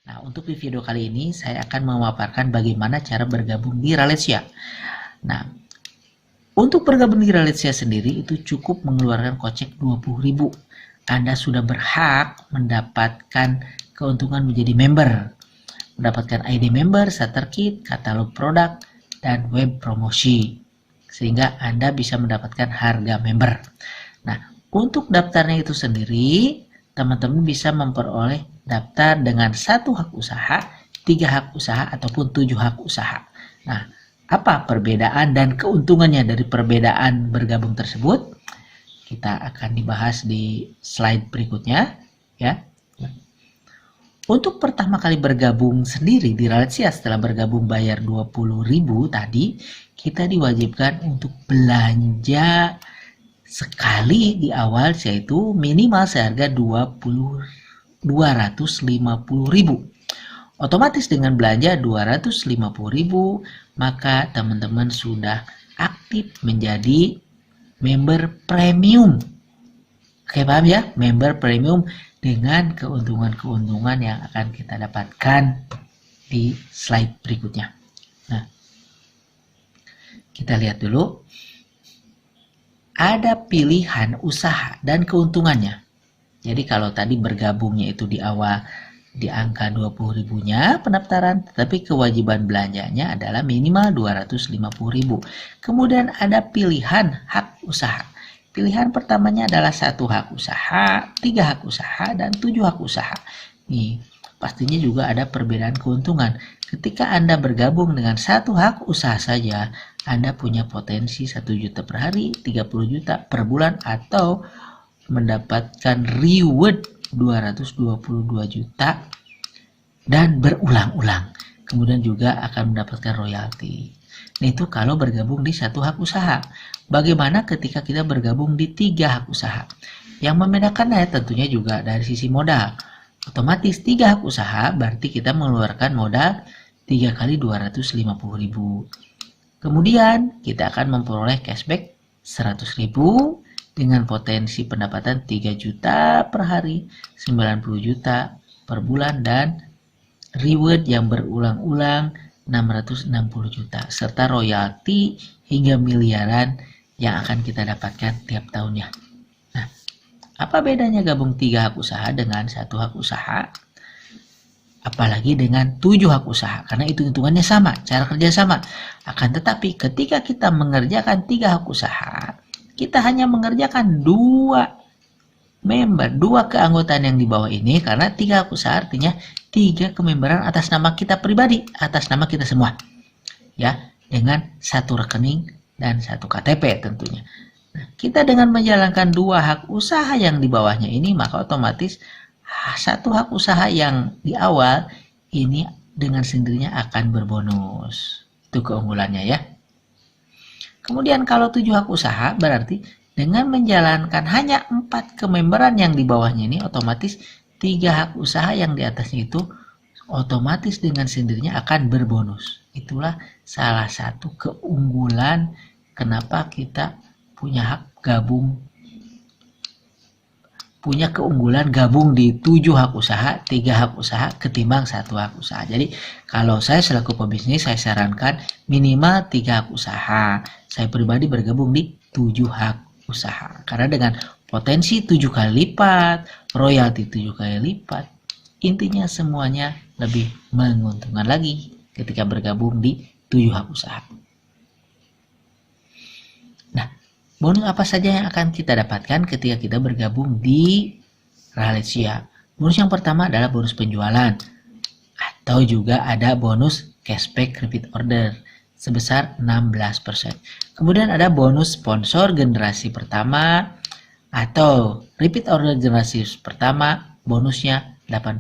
Nah, untuk di video kali ini saya akan memaparkan bagaimana cara bergabung di Ralesia. Nah, untuk bergabung di Ralesia sendiri itu cukup mengeluarkan kocek 20.000. Anda sudah berhak mendapatkan keuntungan menjadi member. Mendapatkan ID member, starter kit, katalog produk, dan web promosi. Sehingga Anda bisa mendapatkan harga member. Nah, untuk daftarnya itu sendiri, teman-teman bisa memperoleh daftar dengan 1 hak usaha, 3 hak usaha, ataupun 7 hak usaha. Nah, apa perbedaan dan keuntungannya dari perbedaan bergabung tersebut? Kita akan dibahas di slide berikutnya, ya. Untuk pertama kali bergabung sendiri di Ralesia setelah bergabung bayar 20.000 tadi, kita diwajibkan untuk belanja sekali di awal, yaitu minimal seharga 250.000. Otomatis dengan belanja 250.000, maka teman-teman sudah aktif menjadi member premium. Oke, paham ya? Member premium dengan keuntungan-keuntungan yang akan kita dapatkan di slide berikutnya. Nah, kita lihat dulu. Ada pilihan usaha dan keuntungannya. Jadi kalau tadi bergabungnya itu di awal di angka 20.000-nya pendaftaran, tetapi kewajiban belanjanya adalah minimal 250.000. Kemudian ada pilihan hak usaha. Pilihan pertamanya adalah 1 hak usaha, 3 hak usaha, dan 7 hak usaha. Nih, pastinya juga ada perbedaan keuntungan. Ketika Anda bergabung dengan 1 hak usaha saja, Anda punya potensi 1 juta per hari, 30 juta per bulan, atau mendapatkan reward 222 juta dan berulang-ulang. Kemudian juga akan mendapatkan royalti. Nah, itu kalau bergabung di 1 hak usaha. Bagaimana ketika kita bergabung di 3 hak usaha? Yang membedakannya tentunya juga dari sisi modal. Otomatis 3 hak usaha berarti kita mengeluarkan modal 3 kali 250.000. Kemudian kita akan memperoleh cashback 100.000 dengan potensi pendapatan 3 juta per hari, 90 juta per bulan, dan reward yang berulang-ulang 660 juta, serta royalti hingga miliaran yang akan kita dapatkan tiap tahunnya. Nah, apa bedanya gabung 3 hak usaha dengan 1 hak usaha? Apalagi dengan 7 hak usaha, karena itu hitungannya sama, cara kerja sama. Akan tetapi ketika kita mengerjakan 3 hak usaha, kita hanya mengerjakan 2 member, 2 keanggotaan yang di bawah ini, karena 3 hak usaha artinya 3 kememberan atas nama kita pribadi, atas nama kita semua, ya, dengan 1 rekening dan 1 KTP tentunya. Nah, kita dengan menjalankan 2 hak usaha yang di bawahnya ini, maka otomatis 1 hak usaha yang di awal ini dengan sendirinya akan berbonus. Itu keunggulannya, ya. Kemudian kalau 7 hak usaha berarti dengan menjalankan hanya 4 kememberan yang di bawahnya ini, otomatis 3 hak usaha yang di atasnya itu otomatis dengan sendirinya akan berbonus. Itulah salah satu keunggulan kenapa kita punya hak gabung, punya keunggulan gabung di 7 hak usaha, 3 hak usaha ketimbang 1 hak usaha. Jadi kalau saya selaku pebisnis, saya sarankan minimal 3 hak usaha. Saya pribadi bergabung di 7 hak usaha. Karena dengan potensi 7 kali lipat, royalti 7 kali lipat, intinya semuanya lebih menguntungkan lagi ketika bergabung di 7 hak usaha. Nah, bonus apa saja yang akan kita dapatkan ketika kita bergabung di Ralesia? Bonus yang pertama adalah bonus penjualan, atau juga ada bonus cashback repeat order sebesar 16%. Kemudian ada bonus sponsor generasi pertama atau repeat order generasi pertama, bonusnya 8%.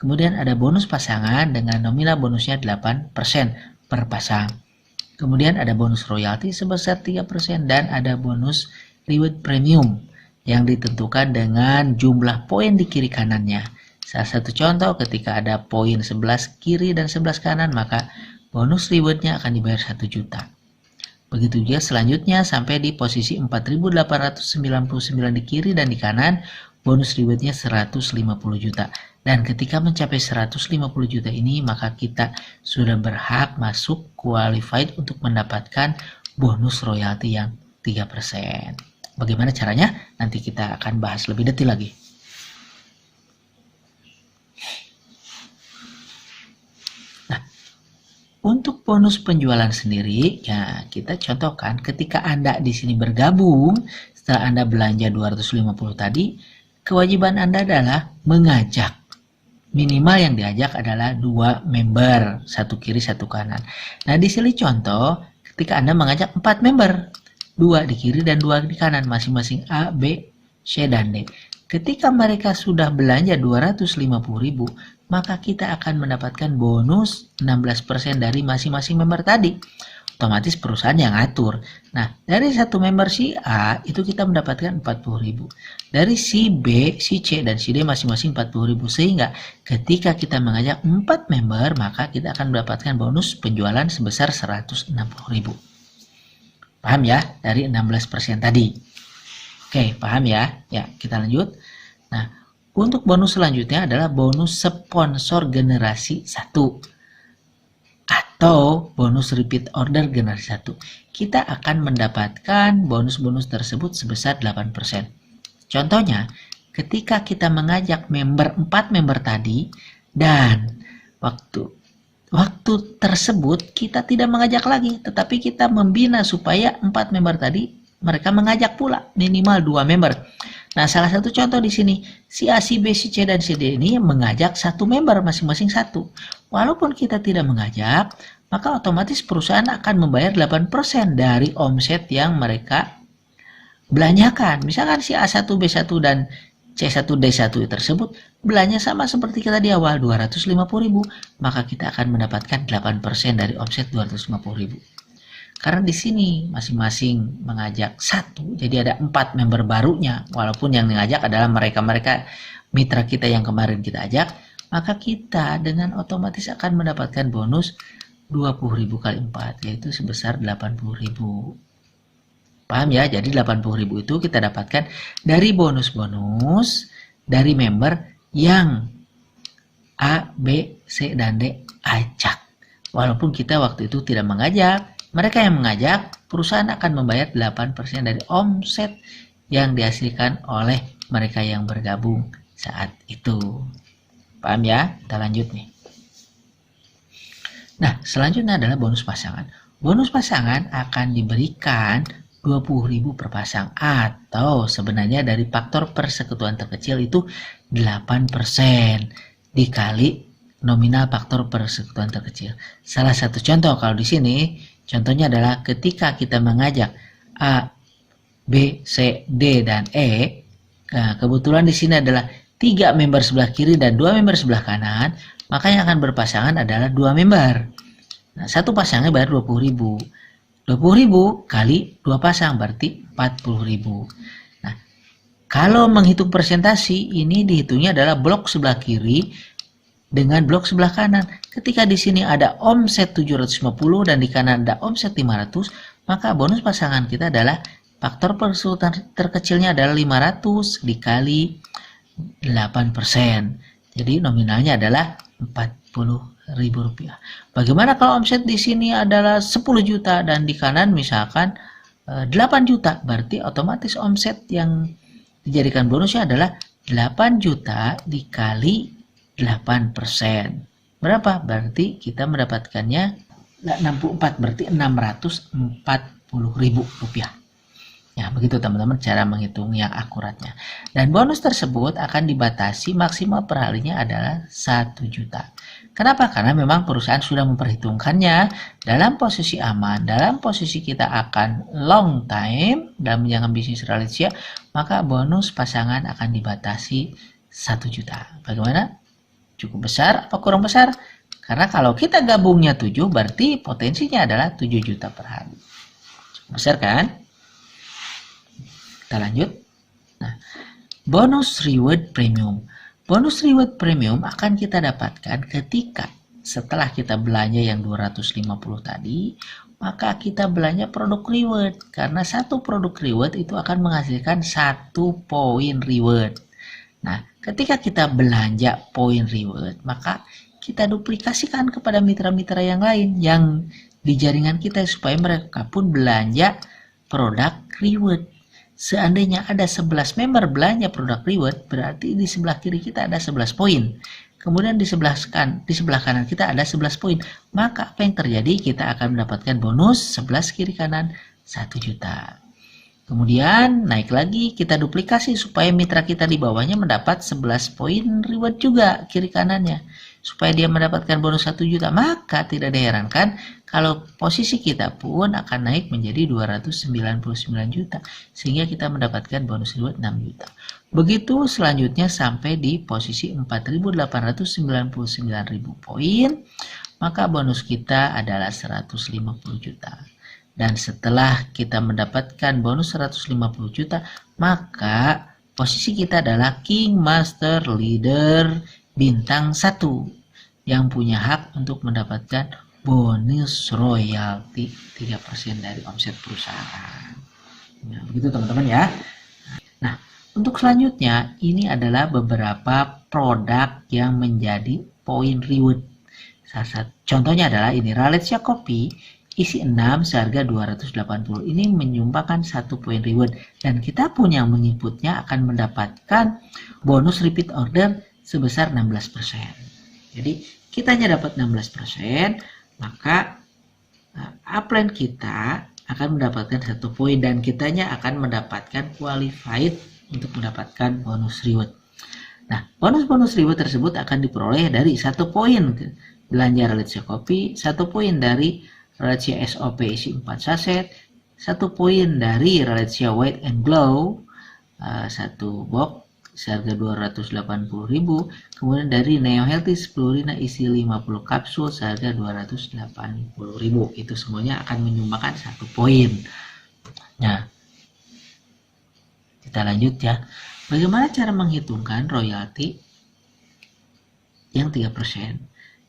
Kemudian ada bonus pasangan dengan nominal bonusnya 8% per pasang. Kemudian ada bonus royalti sebesar 3% dan ada bonus reward premium yang ditentukan dengan jumlah poin di kiri kanannya. Salah satu contoh, ketika ada poin 11 kiri dan 11 kanan, maka bonus rewardnya akan dibayar 1 juta. Begitu juga selanjutnya sampai di posisi 4.899 di kiri dan di kanan, bonus rewardnya 150 juta. Dan ketika mencapai 150 juta ini, maka kita sudah berhak masuk qualified untuk mendapatkan bonus royalti yang 3%. Bagaimana caranya? Nanti kita akan bahas lebih detail lagi. Nah, untuk bonus penjualan sendiri, ya kita contohkan ketika Anda di sini bergabung, setelah Anda belanja 250 tadi, kewajiban Anda adalah mengajak. Minimal yang diajak adalah 2 member, satu kiri satu kanan. Nah di sini contoh ketika Anda mengajak 4 member, 2 di kiri dan 2 di kanan, masing-masing A, B, C, dan D. Ketika mereka sudah belanja 250.000, maka kita akan mendapatkan bonus 16% dari masing-masing member tadi. Otomatis perusahaan yang ngatur. Nah, dari satu member si A itu kita mendapatkan 40.000. Dari si B, si C, dan si D masing-masing 40.000. Sehingga ketika kita mengajak 4 member, maka kita akan mendapatkan bonus penjualan sebesar 160.000. Paham ya? Dari 16% tadi. Oke, paham ya? Ya, kita lanjut. Nah, untuk bonus selanjutnya adalah bonus sponsor generasi 1. Atau bonus repeat order generasi 1. Kita akan mendapatkan bonus-bonus tersebut sebesar 8%. Contohnya, ketika kita mengajak 4 member tadi dan waktu tersebut kita tidak mengajak lagi, tetapi kita membina supaya 4 member tadi mereka mengajak pula minimal 2 member. Nah, salah satu contoh di sini, si A, si B, si C, dan si D ini mengajak 1 member masing-masing 1. Walaupun kita tidak mengajak, maka otomatis perusahaan akan membayar 8% dari omset yang mereka belanjakan. Misalkan si A1, B1, dan C1, D1 tersebut belanja sama seperti kita di awal 250.000, maka kita akan mendapatkan 8% dari omset 250.000. Karena di sini masing-masing mengajak 1, jadi ada 4 member barunya, walaupun yang mengajak adalah mereka-mereka mitra kita yang kemarin kita ajak, maka kita dengan otomatis akan mendapatkan bonus 20.000 kali 4, yaitu sebesar 80.000. Paham ya? Jadi 80.000 itu kita dapatkan dari bonus-bonus dari member yang A, B, C, dan D ajak. Walaupun kita waktu itu tidak mengajak, mereka yang mengajak, perusahaan akan membayar 8% dari omset yang dihasilkan oleh mereka yang bergabung saat itu. Paham ya? Kita lanjut nih. Nah, selanjutnya adalah bonus pasangan. Bonus pasangan akan diberikan 20.000 per pasang, atau sebenarnya dari faktor persekutuan terkecil itu 8% dikali nominal faktor persekutuan terkecil. Salah satu contoh kalau di sini, contohnya adalah ketika kita mengajak A, B, C, D, dan E. Nah, kebetulan di sini adalah 3 member sebelah kiri dan 2 member sebelah kanan, maka yang akan berpasangan adalah 2 member. Nah, satu pasangnya bayar 20.000. 20.000 kali 2 pasang berarti 40.000. Nah, kalau menghitung presentasi, ini dihitungnya adalah blok sebelah kiri dengan blok sebelah kanan. Ketika di sini ada omset 750 dan di kanan ada omset 500, maka bonus pasangan kita adalah faktor persekutuan terkecilnya adalah 500 dikali 8%. Jadi nominalnya adalah 40.000 rupiah. Bagaimana kalau omset di sini adalah 10 juta dan di kanan misalkan 8 juta, berarti otomatis omset yang dijadikan bonusnya adalah 8 juta dikali 8%. Berapa? Berarti kita mendapatkannya 64, berarti 640.000 rupiah. Ya, begitu teman-teman cara menghitung yang akuratnya. Dan bonus tersebut akan dibatasi maksimal per harinya adalah 1 juta. Kenapa? Karena memang perusahaan sudah memperhitungkannya dalam posisi aman, dalam posisi kita akan long time dalam menjalankan bisnis Realizia, maka bonus pasangan akan dibatasi 1 juta. Bagaimana? Cukup besar atau kurang besar? Karena kalau kita gabungnya 7, berarti potensinya adalah 7 juta per hari. Cukup besar kan? Kita lanjut. Nah, bonus reward premium. Bonus reward premium akan kita dapatkan ketika setelah kita belanja yang 250 tadi, maka kita belanja produk reward. Karena satu produk reward itu akan menghasilkan 1 poin reward. Nah, ketika kita belanja poin reward, maka kita duplikasikan kepada mitra-mitra yang lain yang di jaringan kita supaya mereka pun belanja produk reward. Seandainya ada 11 member belanja produk reward, berarti di sebelah kiri kita ada 11 poin. Kemudian di sebelah kanan kita ada 11 poin. Maka apa yang terjadi? Kita akan mendapatkan bonus 11 kiri kanan 1 juta. Kemudian naik lagi, kita duplikasi supaya mitra kita di bawahnya mendapat 11 poin reward juga kiri kanannya. Supaya dia mendapatkan bonus 1 juta. Maka tidak diherankan kalau posisi kita pun akan naik menjadi 299 juta. Sehingga kita mendapatkan bonus reward 6 juta. Begitu selanjutnya sampai di posisi 4.899.000 poin. Maka bonus kita adalah 150 juta. Dan setelah kita mendapatkan bonus 150 juta, maka posisi kita adalah King Master Leader bintang 1 yang punya hak untuk mendapatkan bonus royalti 3% dari omset perusahaan. Nah, begitu teman-teman ya. Nah, untuk selanjutnya ini adalah beberapa produk yang menjadi poin reward. Salah satu contohnya adalah ini Raleigh Coffee isi 6 seharga 280. Ini menyumbangkan 1 poin reward dan kita pun yang menginputnya akan mendapatkan bonus repeat order sebesar 16%. Jadi kita hanya dapat 16%, maka upline kita akan mendapatkan 1 poin dan kitanya akan mendapatkan qualified untuk mendapatkan bonus reward. Nah, bonus-bonus reward tersebut akan diperoleh dari 1 poin belanja Raleigh Coffee, 1 poin dari Raleigh SOP isi 4 saset, 1 poin dari Raleigh White and Glow 1 box seharga 280.000, kemudian dari Neo Healthy Spirulina isi 50 kapsul seharga 280.000. Itu semuanya akan menyumbangkan 1 poin. Nah, kita lanjut ya. Bagaimana cara menghitungkan royalti yang 3%?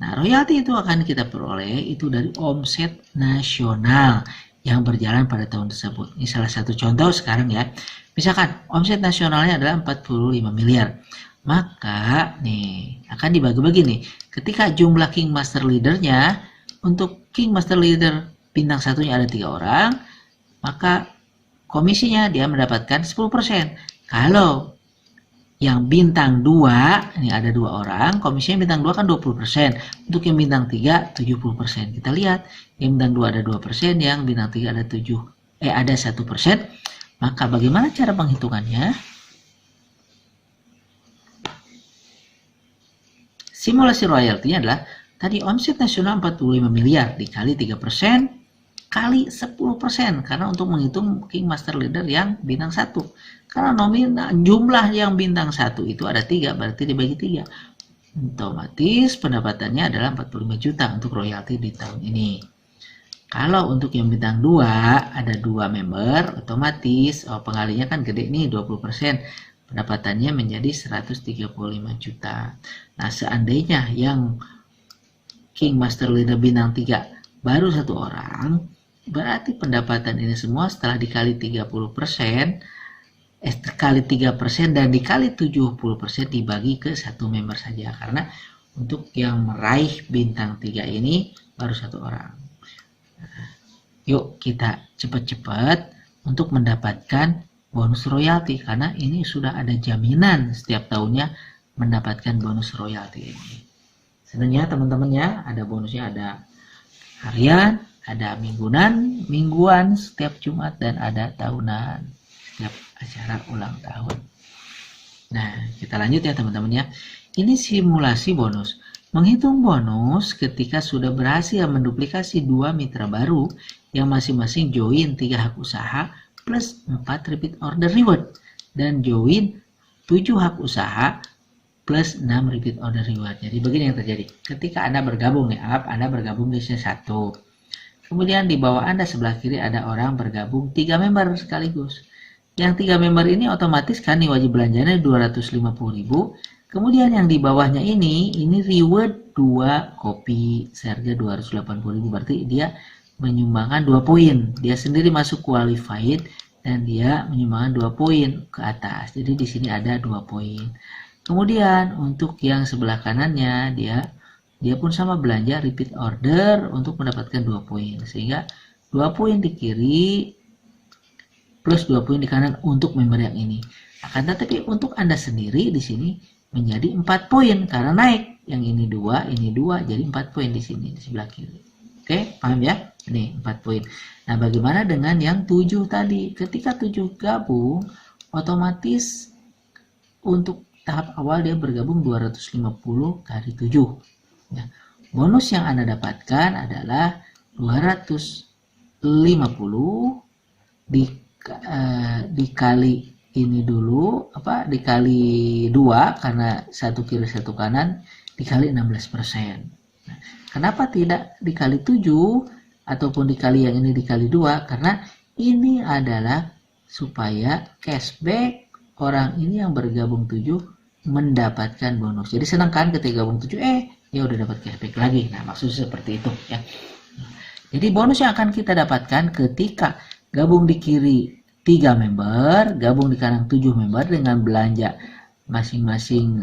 Nah, royalti itu akan kita peroleh itu dari omset nasional yang berjalan pada tahun tersebut. Ini salah satu contoh sekarang ya. Misalkan omset nasionalnya adalah 45 miliar. Maka nih akan dibagi-bagi nih. Ketika jumlah King Master Leader-nya, untuk King Master Leader bintang 1-nya ada 3 orang, maka komisinya dia mendapatkan 10%. Kalau yang bintang 2, ini ada 2 orang, komisinya bintang 2 kan 20%. Untuk yang bintang 3, 70%. Kita lihat, yang bintang 2 ada 2%, yang bintang 3 ada 1%. Maka bagaimana cara penghitungannya? Simulasi royaltinya adalah, tadi omset nasional 45 miliar dikali 3%, kali 10%, karena untuk menghitung King Master Leader yang bintang 1. Karena nominal jumlah yang bintang 1 itu ada 3, berarti dibagi 3. Otomatis pendapatannya adalah 45 juta untuk royalti di tahun ini. Kalau untuk yang bintang 2 ada 2 member, otomatis pengalinya kan gede nih 20%. Pendapatannya menjadi 135 juta. Nah, seandainya yang King Master Leader bintang 3 baru 1 orang, berarti pendapatan ini semua setelah dikali 30%, kali 3% dan dikali 70% dibagi ke 1 member saja. Karena untuk yang meraih bintang 3 ini baru 1 orang. Nah, yuk kita cepat-cepat untuk mendapatkan bonus royalti. Karena ini sudah ada jaminan setiap tahunnya mendapatkan bonus royalti ini. Sebenarnya teman-teman ya, ada bonusnya, ada harian, ada mingguan setiap Jumat, dan ada tahunan setiap acara ulang tahun. Nah, kita lanjut ya teman-teman ya. Ini simulasi bonus. Menghitung bonus ketika sudah berhasil menduplikasi 2 mitra baru yang masing-masing join 3 hak usaha plus 4 repeat order reward, dan join 7 hak usaha plus 6 repeat order reward. Jadi begini yang terjadi. Ketika Anda bergabung nih, anggap Anda bergabung di sini 1. Kemudian di bawah Anda sebelah kiri ada orang bergabung 3 member sekaligus. Yang 3 member ini otomatis kan nih wajib belanjanya 250.000. Kemudian yang di bawahnya ini reward 2 kopi seharga 280.000. Berarti dia menyumbangkan 2 poin. Dia sendiri masuk qualified dan dia menyumbangkan 2 poin ke atas. Jadi di sini ada 2 poin. Kemudian untuk yang sebelah kanannya dia pun sama belanja repeat order untuk mendapatkan 2 poin. Sehingga 2 poin di kiri plus 2 poin di kanan untuk member yang ini. Akan tetapi untuk Anda sendiri di sini menjadi 4 poin karena naik. Yang ini 2 jadi 4 poin di sini di sebelah kiri. Oke, paham ya? Ini 4 poin. Nah, bagaimana dengan yang 7 tadi? Ketika 7 gabung, otomatis untuk tahap awal dia bergabung 250 kali 7. Nah, bonus yang Anda dapatkan adalah 250 dikali ini dulu, dikali 2 karena satu kiri satu kanan dikali 16%. Nah, kenapa tidak dikali 7 ataupun dikali yang ini dikali 2? Karena ini adalah supaya cashback orang ini yang bergabung 7 mendapatkan bonus. Jadi senang kan ketika gabung 7 ya udah dapat cashback lagi. Nah, maksudnya seperti itu ya. Jadi bonus yang akan kita dapatkan ketika gabung di kiri 3 member, gabung di kanan 7 member dengan belanja masing-masing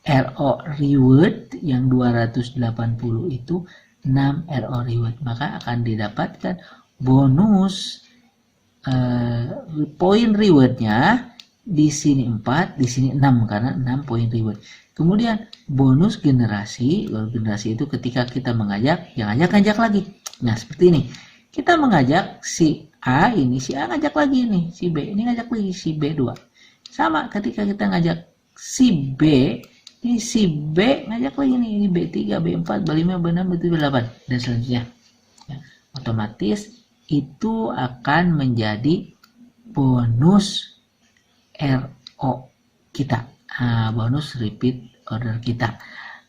RO reward yang 280 itu 6 RO reward, maka akan didapatkan bonus poin rewardnya di sini 4, di sini 6 karena 6 poin reward. Kemudian bonus generasi itu ketika kita mengajak, yang ngajak lagi. Nah, seperti ini. Kita mengajak si A ini, si A ngajak lagi nih, si B ini ngajak lagi si B2. Sama ketika kita ngajak si B, ini si B ngajak lagi nih, ini B3, B4, B5, B6, B7, B8 dan selanjutnya. Ya, otomatis itu akan menjadi bonus RO kita, bonus repeat order kita,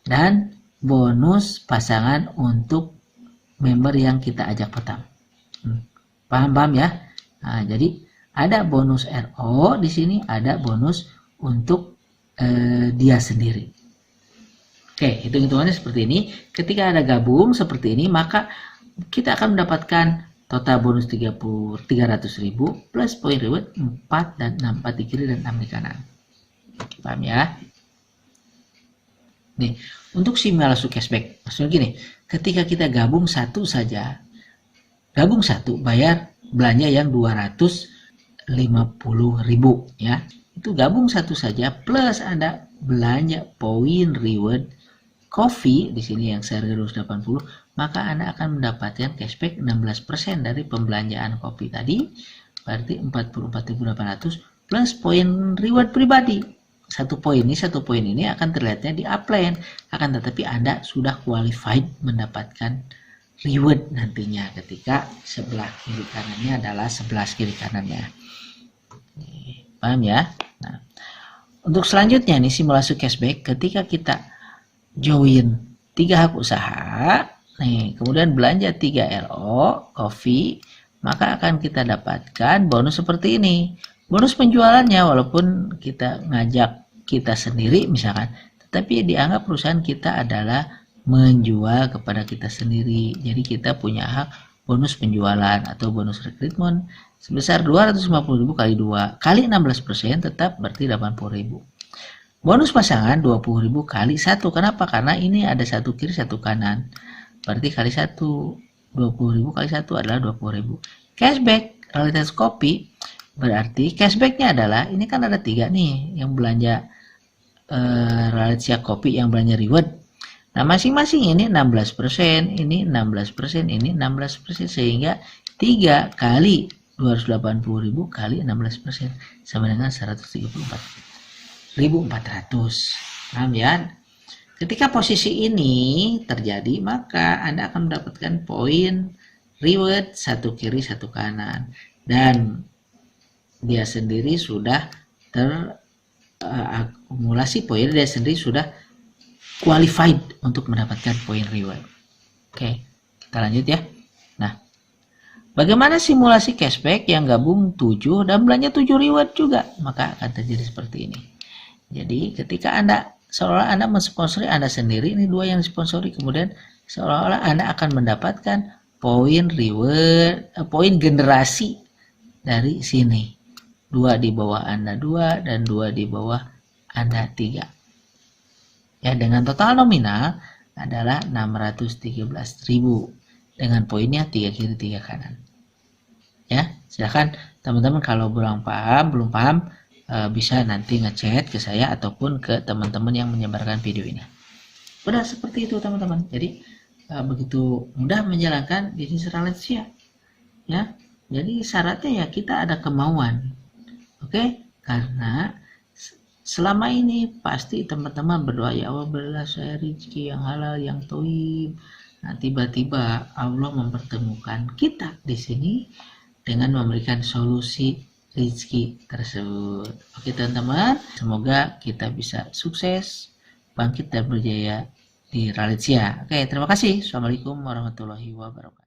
dan bonus pasangan untuk member yang kita ajak pertama. Paham ya? Nah, jadi ada bonus RO di sini, ada bonus untuk dia sendiri. Oke, hitung-hitungannya seperti ini. Ketika ada gabung seperti ini, maka kita akan mendapatkan total bonus 300.000 plus poin reward 4 dan 6, 4 di kiri dan 6 di kanan. Paham ya? Nih, untuk simulasi cashback, maksudnya gini, ketika kita gabung satu saja, bayar belanja yang 250.000 ya, itu gabung satu saja plus Anda belanja poin reward coffee di sini yang seharga 280, maka Anda akan mendapatkan cashback 16% dari pembelanjaan kopi tadi, berarti 44.800 plus poin reward pribadi. Satu poin ini akan terlihatnya di upline, akan tetapi Anda sudah qualified mendapatkan reward nantinya ketika sebelah kiri kanannya adalah 11 kiri kanannya. Paham ya? Nah, untuk selanjutnya nih simulasi cashback, ketika kita join 3 hak usaha, nih kemudian belanja 3 RO coffee, maka akan kita dapatkan bonus seperti ini. Bonus penjualannya walaupun kita ngajak kita sendiri misalkan, tetapi dianggap perusahaan kita adalah menjual kepada kita sendiri. Jadi kita punya hak bonus penjualan atau bonus rekrutmen sebesar 250.000 kali 2 kali 16% tetap berarti 80.000. Bonus pasangan 20.000 kali 1. Kenapa? Karena ini ada satu kiri satu kanan. Berarti kali 1. 20.000 kali 1 adalah 20.000. Cashback realitas kopi berarti cashbacknya adalah, ini kan ada 3 nih yang belanja realitas kopi yang belanja reward. Nah, masing-masing ini 16%, ini 16%, ini 16%, sehingga 3 kali 280.000 kali 16% sama dengan 134.400. Paham ya? Ketika posisi ini terjadi, maka Anda akan mendapatkan poin reward satu kiri satu kanan, dan dia sendiri sudah terakumulasi poin, dia sendiri sudah qualified untuk mendapatkan poin reward. Oke, kita lanjut ya. Nah, bagaimana simulasi cashback yang gabung 7 dan belanja 7 reward juga? Maka akan terjadi seperti ini. Jadi ketika Anda seolah Anda mensponsori Anda sendiri, ini 2 yang disponsori, kemudian seolah-olah Anda akan mendapatkan poin reward, poin generasi dari sini. 2 di bawah Anda 2 dan 2 di bawah Anda 3. Ya, dengan total nominal adalah 613.000 dengan poinnya 3 kiri 3 kanan. Ya, silakan teman-teman kalau belum paham bisa nanti ngechat ke saya ataupun ke teman-teman yang menyebarkan video ini. Udah seperti itu teman-teman. Jadi begitu mudah menjalankan bisnis rahasia. Ya, jadi syaratnya ya kita ada kemauan. Oke, karena selama ini pasti teman-teman berdoa, ya Allah berilah saya rezeki yang halal, yang thayyib. Nah, tiba-tiba Allah mempertemukan kita di sini dengan memberikan solusi rezeki tersebut. Oke teman-teman, semoga kita bisa sukses, bangkit dan berjaya di Raletsia. Oke, terima kasih. Assalamualaikum warahmatullahi wabarakatuh.